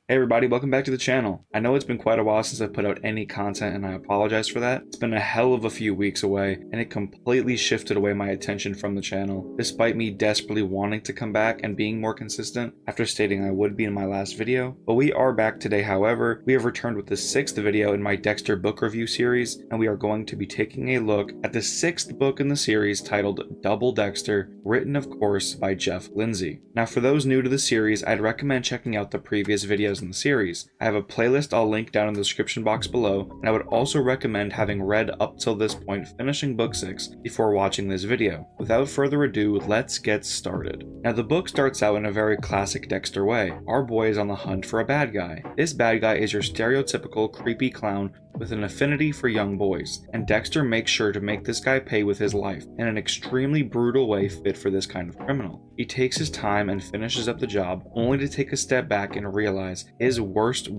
Hey everybody, welcome back to the channel. I know it's been quite a while since I put out any content and I apologize for that. It's been a hell of a few weeks away and it completely shifted away my attention from the channel, despite me desperately wanting to come back and being more consistent after stating I would be in my last video. But we are back today, however. We have returned with the 6th video in my Dexter book review series, and we are going to be taking a look at the 6th book in the series titled Double Dexter, written of course by Jeff Lindsay. Now for those new to the series, I'd recommend checking out the previous videos in the series. I have a playlist I'll link down in the description box below, and I would also recommend having read up till this point finishing book 6 before watching this video. Without further ado, let's get started. Now the book starts out in a very classic Dexter way. Our boy is on the hunt for a bad guy. This bad guy is your stereotypical creepy clown with an affinity for young boys, and Dexter makes sure to make this guy pay with his life in an extremely brutal way fit for this kind of criminal. He takes his time and finishes up the job, only to take a step back and realize his worst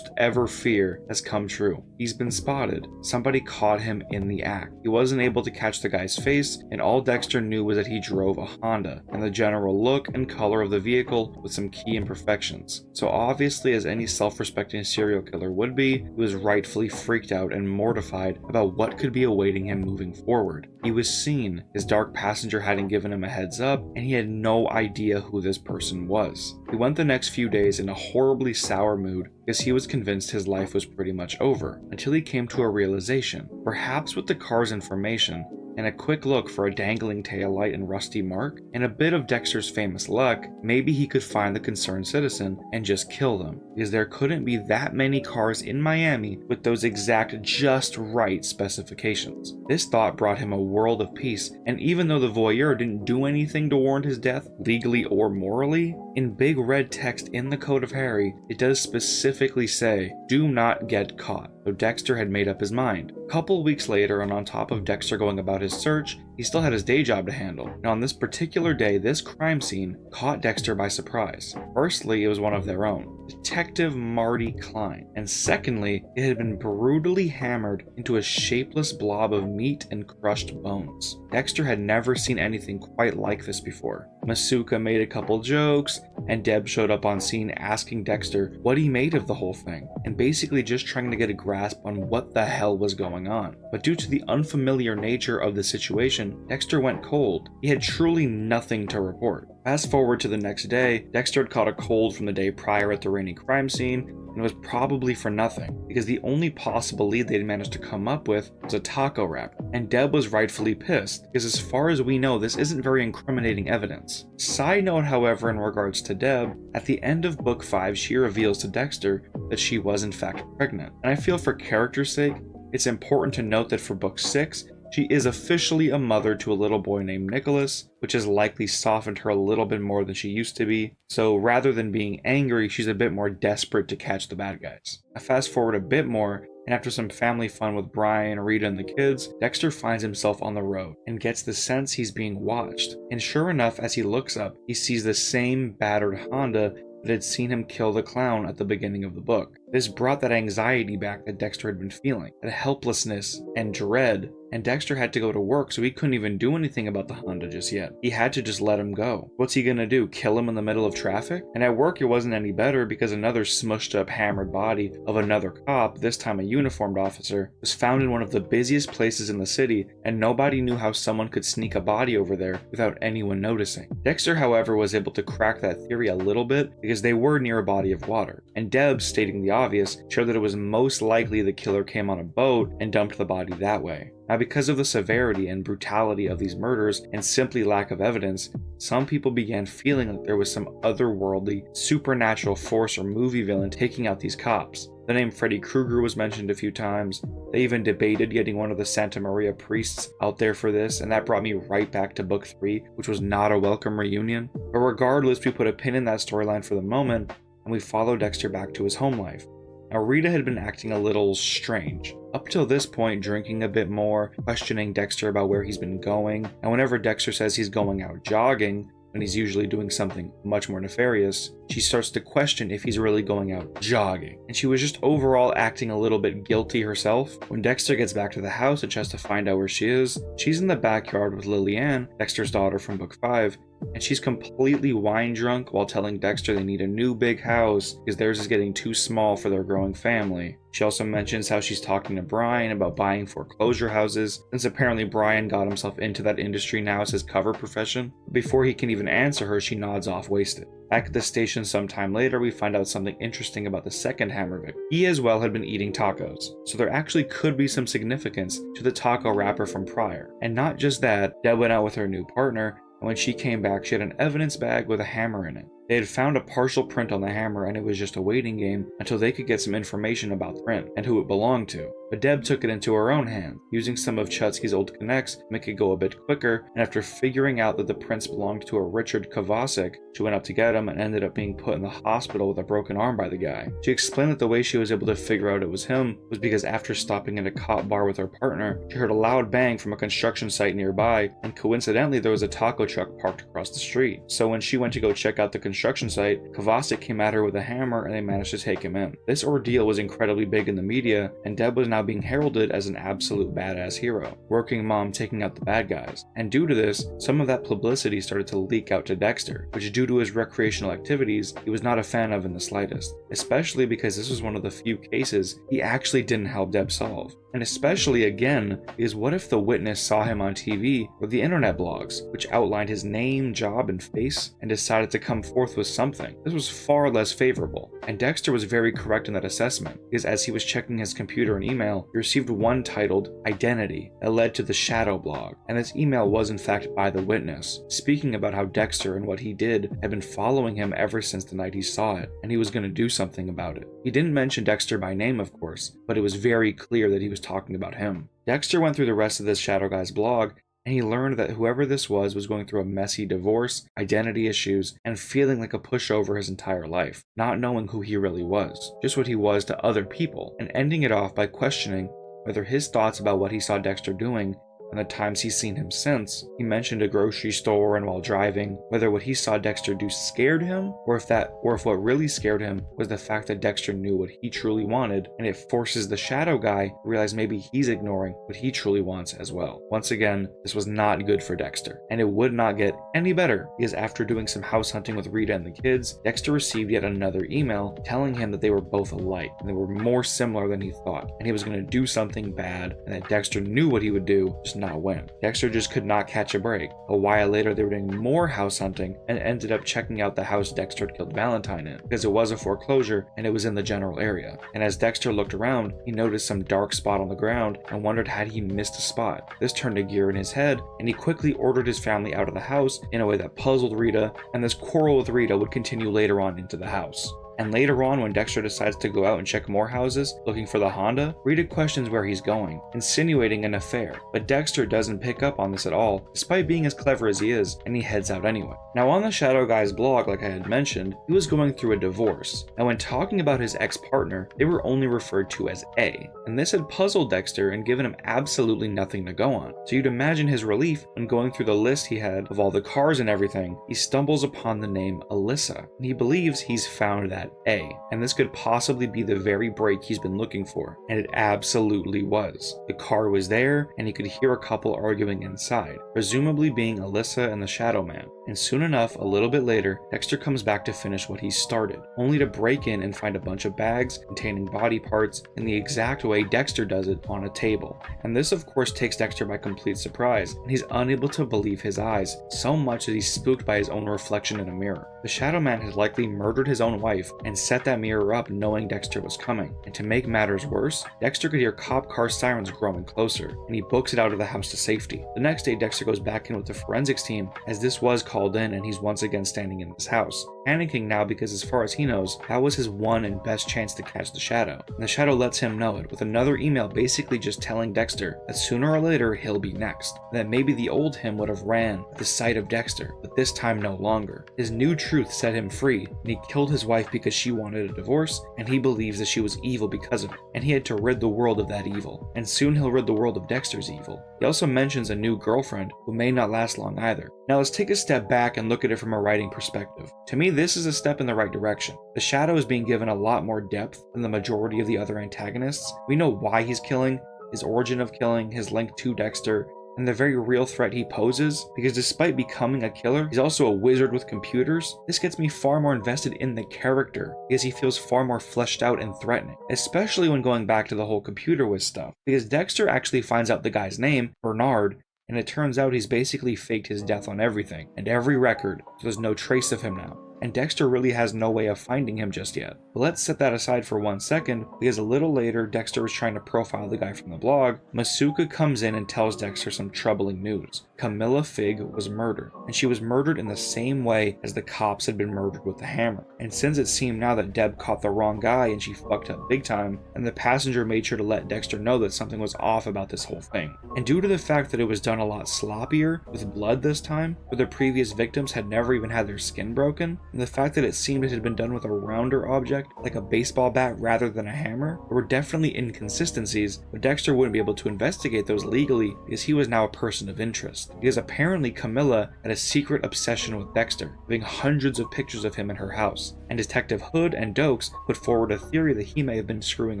ever fear has come true. He's been spotted. Somebody caught him in the act. He wasn't able to catch the guy's face, and all Dexter knew was that he drove a Honda, and the general look and color of the vehicle with some key imperfections. So obviously, as any self-respecting serial killer would be, he was rightfully freaked out and mortified about what could be awaiting him moving forward. He was seen. His dark passenger hadn't given him a heads up, and he had no idea who this person was. He went the next few days in a horribly sour mood because he was convinced his life was pretty much over, until he came to a realization. Perhaps with the car's information, and a quick look for a dangling taillight and rusty mark, and a bit of Dexter's famous luck, maybe he could find the concerned citizen and just kill them, because there couldn't be that many cars in Miami with those exact just right specifications. This thought brought him a world of peace, and even though the voyeur didn't do anything to warrant his death, legally or morally, in big red text in the Code of Harry, it does specifically say, "Do not get caught." So Dexter had made up his mind. A couple weeks later, and on top of Dexter going about his search, he still had his day job to handle. And on this particular day, this crime scene caught Dexter by surprise. Firstly, it was one of their own, Detective Marty Klein. And secondly, it had been brutally hammered into a shapeless blob of meat and crushed bones. Dexter had never seen anything quite like this before. Masuka made a couple jokes, and Deb showed up on scene asking Dexter what he made of the whole thing, and basically just trying to get a grasp on what the hell was going on. But due to the unfamiliar nature of the situation, Dexter went cold. He had truly nothing to report. Fast forward to the next day, Dexter had caught a cold from the day prior at the rainy crime scene, and it was probably for nothing, because the only possible lead they'd managed to come up with was a taco wrap, and Deb was rightfully pissed, because as far as we know, this isn't very incriminating evidence. Side note, however, in regards to Deb, at the end of book 5, she reveals to Dexter that she was in fact pregnant, and I feel for character's sake, it's important to note that for book 6, she is officially a mother to a little boy named Nicholas, which has likely softened her a little bit more than she used to be. So rather than being angry, she's a bit more desperate to catch the bad guys. Now fast forward a bit more, and after some family fun with Brian, Rita, and the kids, Dexter finds himself on the road and gets the sense he's being watched. And sure enough, as he looks up, he sees the same battered Honda that had seen him kill the clown at the beginning of the book. This brought that anxiety back that Dexter had been feeling, that helplessness and dread, and Dexter had to go to work, so he couldn't even do anything about the Honda just yet. He had to just let him go. What's he gonna do, kill him in the middle of traffic? And at work it wasn't any better, because another smushed up, hammered body of another cop, this time a uniformed officer, was found in one of the busiest places in the city, and nobody knew how someone could sneak a body over there without anyone noticing. Dexter, however, was able to crack that theory a little bit, because they were near a body of water, and Deb, stating the obvious, showed that it was most likely the killer came on a boat and dumped the body that way. Now, because of the severity and brutality of these murders and simply lack of evidence, some people began feeling that there was some otherworldly, supernatural force or movie villain taking out these cops. The name Freddy Krueger was mentioned a few times. They even debated getting one of the Santa Maria priests out there for this, and that brought me right back to book 3, which was not a welcome reunion. But regardless, we put a pin in that storyline for the moment, and we follow Dexter back to his home life. Now, Rita had been acting a little strange. Up till this point, drinking a bit more, questioning Dexter about where he's been going, and whenever Dexter says he's going out jogging, when he's usually doing something much more nefarious, she starts to question if he's really going out jogging. And she was just overall acting a little bit guilty herself. When Dexter gets back to the house and tries to find out where she is, she's in the backyard with Lily Ann, Dexter's daughter from book 5, and she's completely wine drunk while telling Dexter they need a new big house because theirs is getting too small for their growing family. She also mentions how she's talking to Brian about buying foreclosure houses, since apparently Brian got himself into that industry now as his cover profession. Before he can even answer her, she nods off wasted. Back at the station sometime later, we find out something interesting about the second Hammer victim. He as well had been eating tacos, so there actually could be some significance to the taco wrapper from prior. And not just that, Deb went out with her new partner, and when she came back, she had an evidence bag with a hammer in it. They had found a partial print on the hammer, and it was just a waiting game until they could get some information about the print and who it belonged to. But Deb took it into her own hand, using some of Chutsky's old connects to make it go a bit quicker, and after figuring out that the prints belonged to a Richard Kovacic, she went up to get him and ended up being put in the hospital with a broken arm by the guy. She explained that the way she was able to figure out it was him was because after stopping at a cop bar with her partner, she heard a loud bang from a construction site nearby, and coincidentally there was a taco truck parked across the street. So when she went to go check out the construction site, Kovacic came at her with a hammer and they managed to take him in. This ordeal was incredibly big in the media, and Deb was now being heralded as an absolute badass hero, working mom taking out the bad guys. And due to this, some of that publicity started to leak out to Dexter, which due to his recreational activities, he was not a fan of in the slightest, especially because this was one of the few cases he actually didn't help Deb solve. And especially again, because what if the witness saw him on TV or the internet blogs, which outlined his name, job, and face, and decided to come forth with something? This was far less favorable, and Dexter was very correct in that assessment, because as he was checking his computer and email, he received one titled Identity that led to the Shadow blog, and this email was in fact by the witness, speaking about how Dexter and what he did had been following him ever since the night he saw it, and he was going to do something about it. He didn't mention Dexter by name, of course, but it was very clear that he was talking about him. Dexter went through the rest of this Shadow Guy's blog, and he learned that whoever this was going through a messy divorce, identity issues, and feeling like a pushover his entire life, not knowing who he really was, just what he was to other people, and ending it off by questioning whether his thoughts about what he saw Dexter doing and the times he's seen him since. He mentioned a grocery store and while driving, whether what he saw Dexter do scared him, or if what really scared him was the fact that Dexter knew what he truly wanted, and it forces the Shadow Guy to realize maybe he's ignoring what he truly wants as well. Once again, this was not good for Dexter, and it would not get any better, because after doing some house hunting with Rita and the kids, Dexter received yet another email telling him that they were both alike, and they were more similar than he thought, and he was going to do something bad, and that Dexter knew what he would do, just not when. Dexter just could not catch a break. A while later, they were doing more house hunting and ended up checking out the house Dexter had killed Valentine in, because it was a foreclosure and it was in the general area. And as Dexter looked around, he noticed some dark spot on the ground and wondered had he missed a spot. This turned a gear in his head, and he quickly ordered his family out of the house in a way that puzzled Rita, and this quarrel with Rita would continue later on into the house. And later on, when Dexter decides to go out and check more houses, looking for the Honda, Rita questions where he's going, insinuating an affair, but Dexter doesn't pick up on this at all, despite being as clever as he is, and he heads out anyway. Now on the Shadow Guy's blog, like I had mentioned, he was going through a divorce. Now when talking about his ex-partner, they were only referred to as A, and this had puzzled Dexter and given him absolutely nothing to go on. So you'd imagine his relief when going through the list he had of all the cars and everything, he stumbles upon the name Alyssa, and he believes he's found that A, and this could possibly be the very break he's been looking for, and it absolutely was. The car was there, and he could hear a couple arguing inside, presumably being Alyssa and the Shadow Man. And soon enough, a little bit later, Dexter comes back to finish what he started, only to break in and find a bunch of bags containing body parts in the exact way Dexter does it on a table. And this of course takes Dexter by complete surprise, and he's unable to believe his eyes, so much that he's spooked by his own reflection in a mirror. The Shadow Man had likely murdered his own wife and set that mirror up knowing Dexter was coming. And to make matters worse, Dexter could hear cop car sirens growing closer, and he books it out of the house to safety. The next day, Dexter goes back in with the forensics team, as this was called in and he's once again standing in this house, panicking now because as far as he knows, that was his one and best chance to catch the Shadow. And the Shadow lets him know it with another email basically just telling Dexter that sooner or later he'll be next, and that maybe the old him would have ran at the sight of Dexter, but this time no longer. His new truth set him free, and he killed his wife because she wanted a divorce, and he believes that she was evil because of it, and he had to rid the world of that evil, and soon he'll rid the world of Dexter's evil. He also mentions a new girlfriend who may not last long either. Now let's take a step back and look at it from a writing perspective. To me, this is a step in the right direction. The Shadow is being given a lot more depth than the majority of the other antagonists. We know why he's killing, his origin of killing, his link to Dexter, and the very real threat he poses, because despite becoming a killer, he's also a wizard with computers. This gets me far more invested in the character, because he feels far more fleshed out and threatening, especially when going back to the whole computer whiz stuff, because Dexter actually finds out the guy's name, Bernard, and it turns out he's basically faked his death on everything, and every record, so there's no trace of him now. And Dexter really has no way of finding him just yet. But let's set that aside for 1 second, because a little later, Dexter is trying to profile the guy from the blog. Masuka comes in and tells Dexter some troubling news. Camilla Fig was murdered, and she was murdered in the same way as the cops had been murdered with the hammer. And since it seemed now that Deb caught the wrong guy and she fucked up big time, and the passenger made sure to let Dexter know that something was off about this whole thing. And due to the fact that it was done a lot sloppier, with blood this time, where the previous victims had never even had their skin broken, and the fact that it seemed it had been done with a rounder object, like a baseball bat rather than a hammer, there were definitely inconsistencies, but Dexter wouldn't be able to investigate those legally because he was now a person of interest. Because apparently Camilla had a secret obsession with Dexter, having hundreds of pictures of him in her house, and Detective Hood and Dokes put forward a theory that he may have been screwing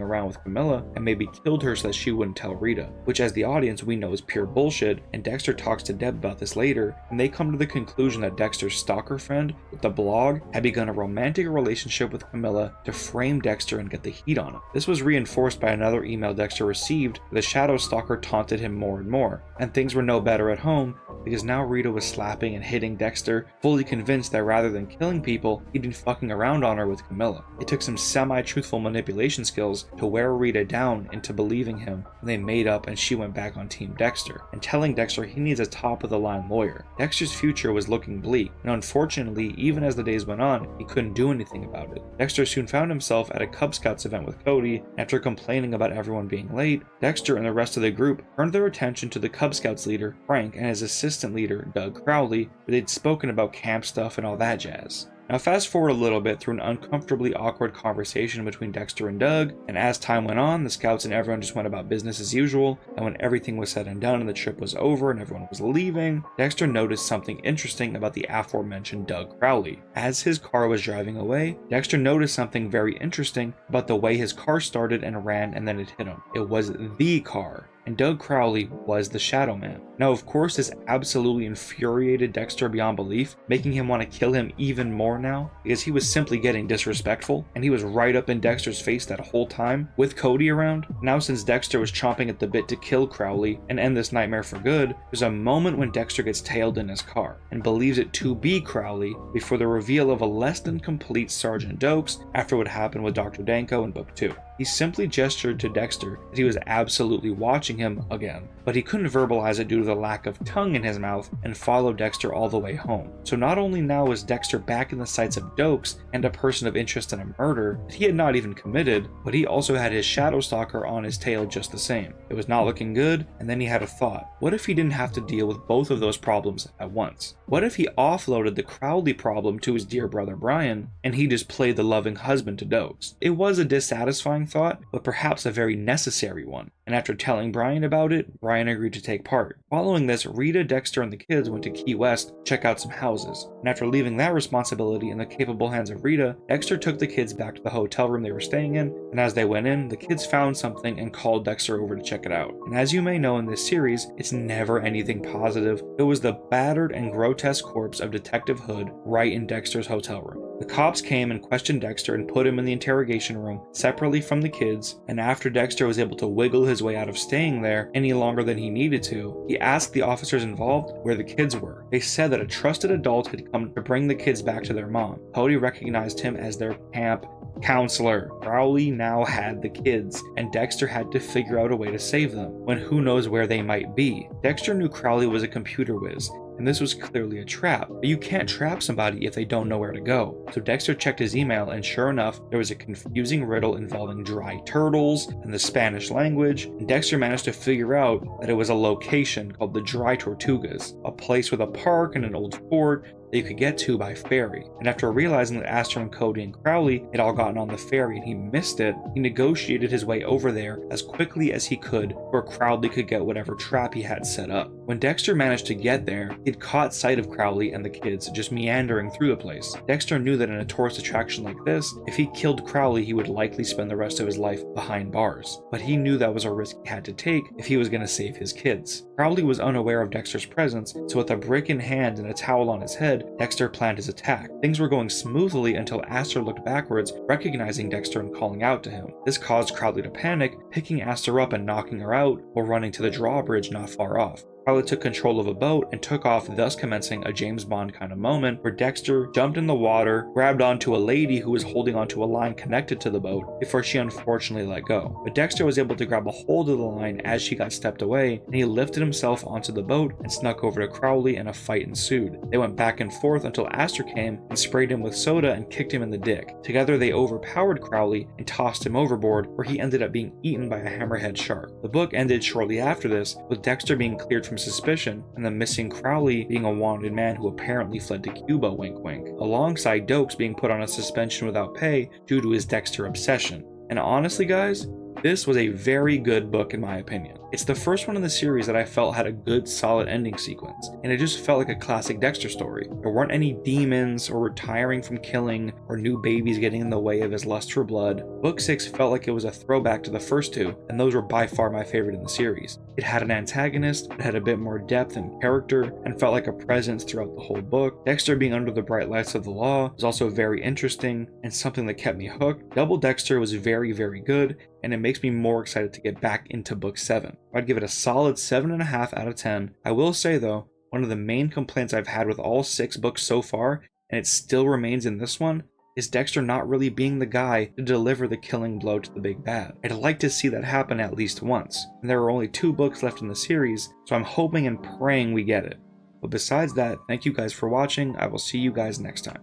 around with Camilla and maybe killed her so that she wouldn't tell Rita, which as the audience we know is pure bullshit, and Dexter talks to Deb about this later, and they come to the conclusion that Dexter's stalker friend with the blog had begun a romantic relationship with Camilla to frame Dexter and get the heat on him. This was reinforced by another email Dexter received where the shadow stalker taunted him more and more, and things were no better at home because now Rita was slapping and hitting Dexter, fully convinced that rather than killing people, he'd been fucking around on her with Camilla. It took some semi-truthful manipulation skills to wear Rita down into believing him, and they made up and she went back on Team Dexter, and telling Dexter he needs a top-of-the-line lawyer. Dexter's future was looking bleak, and unfortunately, even as the days went on, he couldn't do anything about it. Dexter soon found himself at a Cub Scouts event with Cody, and after complaining about everyone being late, Dexter and the rest of the group turned their attention to the Cub Scouts leader, Frank, and his assistant leader, Doug Crowley, where they'd spoken about camp stuff and all that jazz. Now fast forward a little bit through an uncomfortably awkward conversation between Dexter and Doug, and as time went on, the scouts and everyone just went about business as usual, and when everything was said and done and the trip was over and everyone was leaving, Dexter noticed something interesting about the aforementioned Doug Crowley. As his car was driving away, Dexter noticed something very interesting about the way his car started and ran and then it hit him. It was the car, and Doug Crowley was the Shadow Man. Now of course this absolutely infuriated Dexter beyond belief, making him want to kill him even more now, because he was simply getting disrespectful, and he was right up in Dexter's face that whole time, with Cody around. Now since Dexter was chomping at the bit to kill Crowley and end this nightmare for good, there's a moment when Dexter gets tailed in his car, and believes it to be Crowley, before the reveal of a less than complete Sergeant Dokes after what happened with Dr. Danko in Book 2. He simply gestured to Dexter that he was absolutely watching him again, but he couldn't verbalize it due to the lack of tongue in his mouth, and followed Dexter all the way home. So not only now was Dexter back in the sights of Dokes and a person of interest in a murder that he had not even committed, but he also had his shadow stalker on his tail just the same. It was not looking good, and then he had a thought. What if he didn't have to deal with both of those problems at once? What if he offloaded the Crowley problem to his dear brother Brian, and he just played the loving husband to Dokes? It was a dissatisfying thought, but perhaps a very necessary one. And after telling Brian about it, Brian agreed to take part. Following this, Rita, Dexter, and the kids went to Key West to check out some houses. And after leaving that responsibility in the capable hands of Rita, Dexter took the kids back to the hotel room they were staying in, and as they went in, the kids found something and called Dexter over to check it out. And as you may know in this series, it's never anything positive. It was the battered and grotesque corpse of Detective Hood right in Dexter's hotel room. The cops came and questioned Dexter and put him in the interrogation room separately from the kids, and after Dexter was able to wiggle his way out of staying there any longer than he needed to, he asked the officers involved where the kids were. They said that a trusted adult had come to bring the kids back to their mom. Cody recognized him as their camp counselor. Crowley now had the kids, and Dexter had to figure out a way to save them, when who knows where they might be. Dexter knew Crowley was a computer whiz, and this was clearly a trap, but you can't trap somebody if they don't know where to go. So Dexter checked his email, and sure enough, there was a confusing riddle involving dry turtles and the Spanish language, and Dexter managed to figure out that it was a location called the Dry Tortugas, a place with a park and an old fort that you could get to by ferry. And after realizing that Astor and Cody and Crowley had all gotten on the ferry and he missed it, he negotiated his way over there as quickly as he could where Crowley could get whatever trap he had set up. When Dexter managed to get there, he'd caught sight of Crowley and the kids just meandering through the place. Dexter knew that in a tourist attraction like this, if he killed Crowley, he would likely spend the rest of his life behind bars. But he knew that was a risk he had to take if he was going to save his kids. Crowley was unaware of Dexter's presence, so with a brick in hand and a towel on his head, Dexter planned his attack. Things were going smoothly until Aster looked backwards, recognizing Dexter and calling out to him. This caused Crowley to panic, picking Aster up and knocking her out while running to the drawbridge not far off. Crowley took control of a boat and took off, thus commencing a James Bond kind of moment where Dexter jumped in the water, grabbed onto a lady who was holding onto a line connected to the boat before she unfortunately let go. But Dexter was able to grab a hold of the line as she got stepped away, and he lifted himself onto the boat and snuck over to Crowley, and a fight ensued. They went back and forth until Aster came and sprayed him with soda and kicked him in the dick. Together they overpowered Crowley and tossed him overboard, where he ended up being eaten by a hammerhead shark. The book ended shortly after this, with Dexter being cleared from suspicion and the missing Crowley being a wanted man who apparently fled to Cuba, wink wink, alongside Dokes being put on a suspension without pay due to his Dexter obsession. And honestly guys, this was a very good book in my opinion. It's the first one in the series that I felt had a good solid ending sequence, and it just felt like a classic Dexter story. There weren't any demons or retiring from killing or new babies getting in the way of his lust for blood. Book 6 felt like it was a throwback to the first two, and those were by far my favorite in the series. It had an antagonist, it had a bit more depth and character, and felt like a presence throughout the whole book. Dexter being under the bright lights of the law was also very interesting and something that kept me hooked. Double Dexter was very, very good, and it makes me more excited to get back into book 7. I'd give it a solid 7.5 out of 10. I will say though, one of the main complaints I've had with all 6 books so far, and it still remains in this one, is Dexter not really being the guy to deliver the killing blow to the big bad. I'd like to see that happen at least once, and there are only 2 books left in the series, so I'm hoping and praying we get it. But besides that, thank you guys for watching. I will see you guys next time.